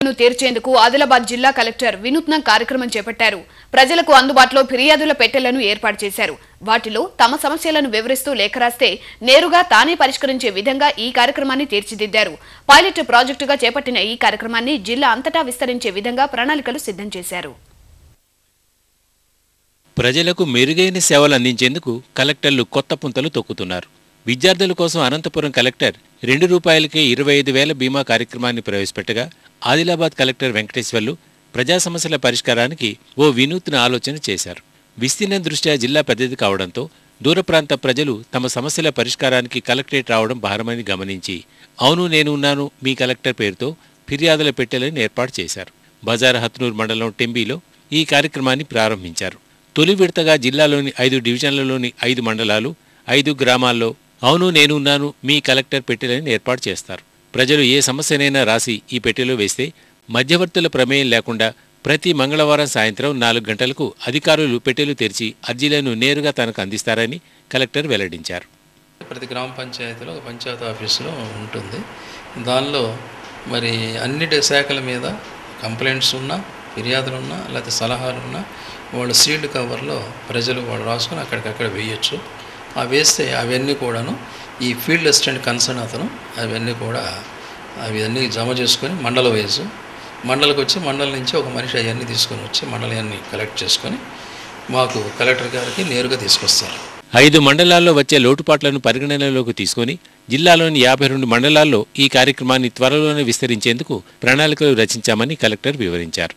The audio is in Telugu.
సమస్యలను తీర్చేందుకు ఆదిలాబాద్ జిల్లా కలెక్టర్ వినూత్న కార్యక్రమం చేపట్టారు. ప్రజలకు అందుబాటులో ఫిర్యాదుల పెట్టెలను ఏర్పాటు చేశారు. వాటిలో తమ సమస్యలను వివరిస్తూ లేఖ రాస్తే నేరుగా తానే పరిష్కరించే విధంగా ఈ కార్యక్రమాన్ని తీర్చిదిద్దారు. పైలట్ ప్రాజెక్టుగా చేపట్టిన ఈ కార్యక్రమాన్ని జిల్లా అంతటా విస్తరించే విధంగా ప్రణాళికలు సిద్ధం చేశారు. ప్రజలకు మెరుగైన సేవలు అందించేందుకు కలెక్టర్లు కొత్త పుంతలు తొక్కుతున్నారు. విద్యార్థుల కోసం అనంతపురం కలెక్టర్ ₹2కే 25,000 బీమా కార్యక్రమాన్ని ప్రవేశపెట్టగా ఆదిలాబాద్ కలెక్టర్ వెంకటేశ్వర్లు ప్రజా సమస్యల పరిష్కారానికి ఓ వినూత్న ఆలోచన చేశారు. విస్తీర్ణం దృష్ట్యా జిల్లా పెద్దది కావడంతో దూర ప్రాంత ప్రజలు తమ సమస్యల పరిష్కారానికి కలెక్టరేట్ రావడం భారమని గమనించి అవును నేను ఉన్నాను మీ కలెక్టర్ పేరుతో ఫిర్యాదుల పెట్టెలను ఏర్పాటు చేశారు. బజార్ హత్నూర్ మండలం టెంబీలో ఈ కార్యక్రమాన్ని ప్రారంభించారు. తొలి విడతగా జిల్లాలోని 5 డివిజన్లలోని 5 మండలాలు 5 గ్రామాల్లో అవును నేను ఉన్నాను మీ కలెక్టర్ పెట్టెలను ఏర్పాటు చేస్తారు. ప్రజలు ఏ సమస్యనైనా రాసి ఈ పెట్టెలో వేస్తే మధ్యవర్తుల ప్రమేయం లేకుండా ప్రతి మంగళవారం సాయంత్రం 4 గంటలకు అధికారులు పెట్టెలు తెరిచి అర్జీలను నేరుగా తనకు అందిస్తారని కలెక్టర్ వెల్లడించారు. ప్రతి గ్రామ పంచాయతీలో ఒక పంచాయతీ ఆఫీసులో ఉంటుంది. దానిలో మరి అన్ని శాఖల మీద కంప్లైంట్స్ ఉన్నా ఫిర్యాదులున్నా లేకపోతే సలహాలున్నా వాళ్ళు సీల్డ్ కవర్లో ప్రజలు వాళ్ళు రాసుకొని అక్కడికక్కడ వేయచ్చు. ఆ వేస్తే అవన్నీ కూడాను ఈ ఫీల్డ్ అసిస్టెంట్ కన్సర్న్ అతను అవన్నీ జమ చేసుకొని మండల వైజు మండలకు వచ్చి మండలం నుంచి ఒక మనిషి అవన్నీ తీసుకొని వచ్చి మండలాన్ని కలెక్ట్ చేసుకొని మాకు కలెక్టర్ గారికి నేరుగా తీసుకొస్తారు. 5 మండలాల్లో వచ్చే లోటుపాట్లను పరిగణనలోకి తీసుకుని జిల్లాలోని 52 మండలాల్లో ఈ కార్యక్రమాన్ని త్వరలోనే విస్తరించేందుకు ప్రణాళికలు రచించామని కలెక్టర్ వివరించారు.